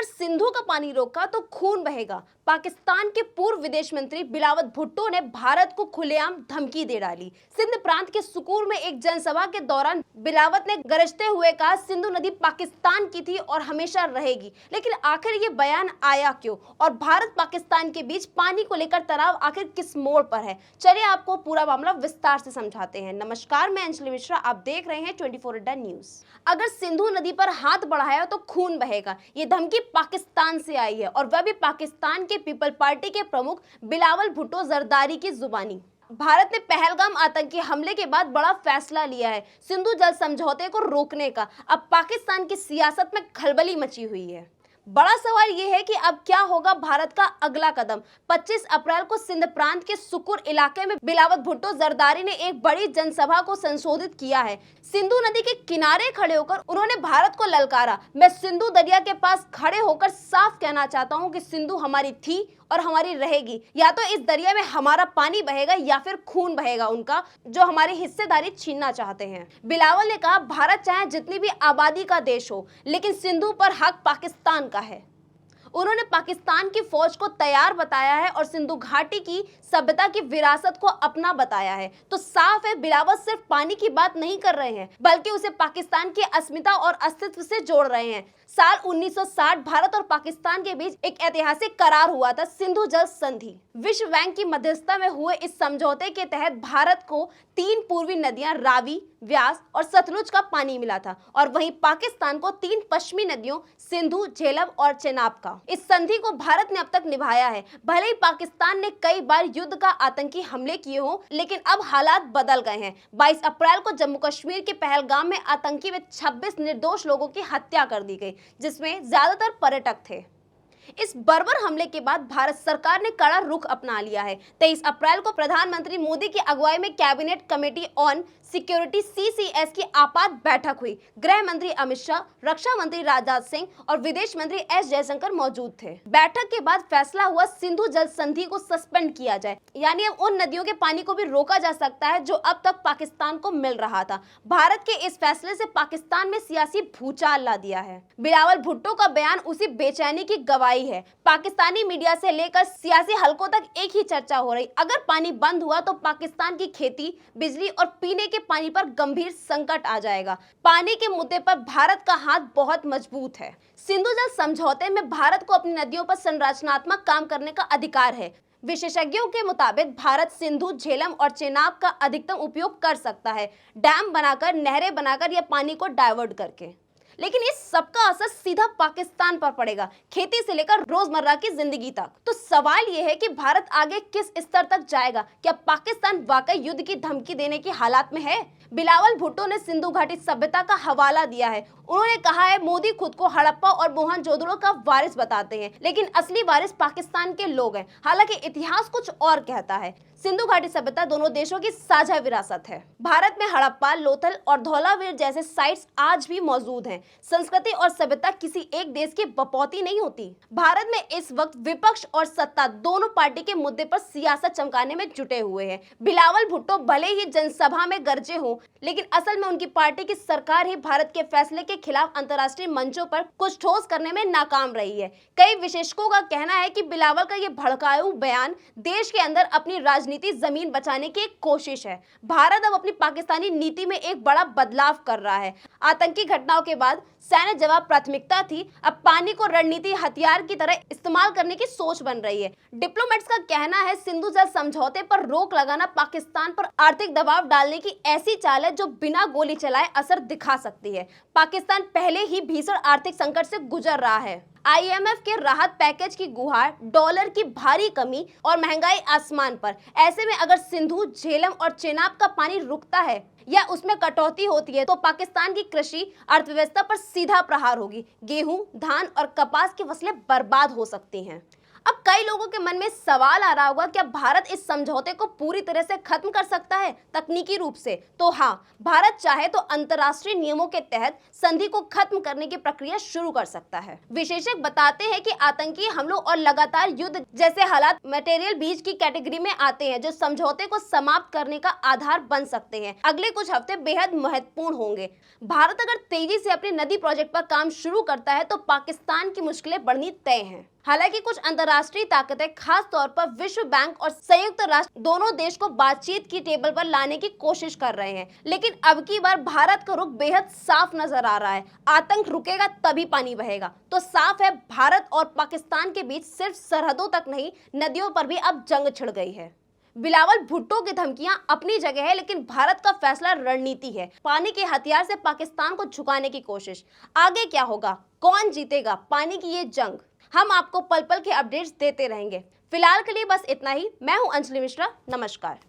अगर सिंधु का पानी रोका तो खून बहेगा। पाकिस्तान के पूर्व विदेश मंत्री बिलावल भुट्टो ने भारत को खुलेआम धमकी दे डाली। सिंध प्रांत के सुकूर में एक जनसभा के दौरान बिलावल ने गरजते हुए कहा, सिंधु नदी पाकिस्तान की थी और हमेशा रहेगी। लेकिन आखिर ये बयान आया क्यों और भारत पाकिस्तान के बीच पानी को लेकर तनाव आखिर किस मोड़ पर है? चलिए आपको पूरा मामला विस्तार से समझाते हैं। नमस्कार, मैं अंजलि मिश्रा, आप देख रहे हैं 24 न्यूज। अगर सिंधु नदी पर हाथ बढ़ाया तो खून बहेगा, ये धमकी पाकिस्तान से आई है और वह भी पाकिस्तान के पीपल पार्टी के प्रमुख बिलावल भुट्टो जरदारी की जुबानी। भारत ने पहलगाम आतंकी हमले के बाद बड़ा फैसला लिया है, सिंधु जल समझौते को रोकने का। अब पाकिस्तान की सियासत में खलबली मची हुई है। बड़ा सवाल यह है कि अब क्या होगा भारत का अगला कदम। 25 अप्रैल को सिंध प्रांत के सुकुर इलाके में बिलावल भुट्टो जरदारी ने एक बड़ी जनसभा को संशोधित किया है। सिंधु नदी के किनारे खड़े होकर उन्होंने भारत को ललकारा। मैं सिंधु दरिया के पास खड़े होकर साफ कहना चाहता हूं कि सिंधु हमारी थी और हमारी रहेगी। या तो इस दरिया में हमारा पानी बहेगा या फिर खून बहेगा उनका, जो हमारी हिस्सेदारी छीनना चाहते हैं। बिलावल ने कहा, भारत चाहे जितनी भी आबादी का देश हो, लेकिन सिंधु पर हक पाकिस्तान का है। उन्होंने पाकिस्तान की फौज को तैयार बताया है और सिंधु घाटी की सभ्यता की विरासत को अपना बताया है। तो साफ है, बिलावल सिर्फ पानी की बात नहीं कर रहे हैं, बल्कि उसे पाकिस्तान की अस्मिता और अस्तित्व से जोड़ रहे हैं। साल 1960 भारत और पाकिस्तान के बीच एक ऐतिहासिक करार हुआ था, सिंधु जल संधि। विश्व बैंक की मध्यस्थता में हुए इस समझौते के तहत भारत को 3 पूर्वी नदियां रावी, व्यास और सतलुज का पानी मिला था और वहीं पाकिस्तान को 3 पश्चिमी नदियों सिंधु, झेलम और चेनाब का। इस संधि को भारत ने अब तक निभाया है। भले ही पाकिस्तान ने कई बार युद्ध का आतंकी हमले किए हों, लेकिन अब हालात बदल गए हैं। 22 अप्रैल को जम्मू कश्मीर के पहलगाम में आतंकी में 26 निर्दोष लोगों की हत्या कर दी गई, जिसमें ज्यादातर पर्यटक थे। इस बर्बर हमले के बाद भारत सरकार ने कड़ा रुख अपना लिया है। 23 अप्रैल को प्रधानमंत्री मोदी की अगुवाई में cabinet committee on security (CCS) की आपात बैठक हुई। गृह मंत्री अमित शाह, रक्षा मंत्री राजनाथ सिंह और विदेश मंत्री S जयशंकर मौजूद थे। बैठक के बाद फैसला हुआ, सिंधु जल संधि को सस्पेंड किया जाए, यानी अब उन नदियों के पानी को भी रोका जा सकता है जो अब तक पाकिस्तान को मिल रहा था। भारत के इस फैसले से पाकिस्तान में सियासी भूचाल ला दिया है। बिलावल भुट्टो का बयान उसी बेचैनी की गवाही है। पाकिस्तानी मीडिया से लेकर सियासी हलकों तक एक ही चर्चा हो रही, अगर पानी बंद हुआ तो पाकिस्तान की खेती, बिजली और पीने के पानी पर गंभीर संकट आ जाएगा। पानी के मुद्दे पर भारत का हाथ बहुत मजबूत है। सिंधु जल समझौते में भारत को अपनी नदियों पर संरचनात्मक काम करने का अधिकार है। विशेषज्ञों के मुताबिक भारत सिंधु, झेलम और चेनाब का अधिकतम उपयोग कर सकता है, डैम बनाकर, नहरें बनाकर या पानी को डाइवर्ट करके। लेकिन इस सबका असर सीधा पाकिस्तान पर पड़ेगा, खेती से लेकर रोजमर्रा की जिंदगी तक। तो सवाल यह है कि भारत आगे किस स्तर तक जाएगा? क्या पाकिस्तान वाकई युद्ध की धमकी देने की हालात में है? बिलावल भुट्टो ने सिंधु घाटी सभ्यता का हवाला दिया है। उन्होंने कहा है, मोदी खुद को हड़प्पा और मोहनजोदड़ो का वारिस बताते हैं, लेकिन असली वारिस पाकिस्तान के लोग हैं। हालांकि इतिहास कुछ और कहता है। सिंधु घाटी सभ्यता दोनों देशों की साझा विरासत है। भारत में हड़प्पा, लोथल और धौलावीर जैसे साइट्स आज भी मौजूद हैं। संस्कृति और सभ्यता किसी एक देश की बपौती नहीं होती। भारत में इस वक्त विपक्ष और सत्ता दोनों पार्टी के मुद्दे पर सियासत चमकाने में जुटे हुए हैं। बिलावल भुट्टो भले ही जनसभा में गरजे हों, लेकिन असल में उनकी पार्टी की सरकार ही भारत के फैसले के खिलाफ अंतर्राष्ट्रीय मंचों पर कुछ ठोस करने में नाकाम रही है। कई विशेषज्ञों का कहना है कि बिलावल का ये भड़काऊ बयान देश के अंदर अपनी राजनीति जमीन बचाने की एक कोशिश है। भारत अब अपनी पाकिस्तानी नीति में एक बड़ा बदलाव कर रहा है। आतंकी घटनाओं के बाद सैन्य जवाब प्राथमिकता थी, अब पानी को रणनीति हथियार की तरह इस्तेमाल करने की सोच बन रही है। डिप्लोमेट्स का कहना है, सिंधु जल समझौते पर रोक लगाना पाकिस्तान पर आर्थिक दबाव डालने की ऐसी चाल है जो बिना गोली चलाए असर दिखा सकती है। पाकिस्तान पहले ही भीषण आर्थिक संकट से गुजर रहा है। IMF के राहत पैकेज की गुहार, डॉलर की भारी कमी और महंगाई आसमान पर। ऐसे में अगर सिंधु, झेलम और चेनाब का पानी रुकता है या उसमें कटौती होती है तो पाकिस्तान की कृषि अर्थव्यवस्था पर सीधा प्रहार होगी। गेहूं, धान और कपास की फसलें बर्बाद हो सकती हैं। अब कई लोगों के मन में सवाल आ रहा होगा, क्या भारत इस समझौते को पूरी तरह से खत्म कर सकता है तकनीकी रूप से? तो हाँ, भारत चाहे तो अंतर्राष्ट्रीय नियमों के तहत संधि को खत्म करने की प्रक्रिया शुरू कर सकता है। विशेषज्ञ बताते हैं कि आतंकी हमलों और लगातार युद्ध जैसे हालात मटेरियल बीच की कैटेगरी में आते हैं, जो समझौते को समाप्त करने का आधार बन सकते हैं। अगले कुछ हफ्ते बेहद महत्वपूर्ण होंगे। भारत अगर तेजी से अपने नदी प्रोजेक्ट पर काम शुरू करता है तो पाकिस्तान की मुश्किलें बढ़नी तय हैं। हालांकि कुछ अंतर्राष्ट्रीय ताकतें, खास तौर पर विश्व बैंक और संयुक्त राष्ट्र, दोनों देश को बातचीत की टेबल पर लाने की कोशिश कर रहे हैं, लेकिन अब की बार भारत का रुख बेहद साफ नजर आ रहा है। आतंक रुकेगा तभी पानी बहेगा। तो साफ है, भारत और पाकिस्तान के बीच सिर्फ सरहदों तक नहीं, नदियों पर भी अब जंग छिड़ गई है। बिलावल भुट्टो की धमकियां अपनी जगह है, लेकिन भारत का फैसला रणनीति है। पानी के हथियार से पाकिस्तान को झुकाने की कोशिश। आगे क्या होगा, कौन जीतेगा पानी की ये जंग, हम आपको पल पल के अपडेट्स देते रहेंगे। फिलहाल के लिए बस इतना ही। मैं हूं अंजलि मिश्रा, नमस्कार।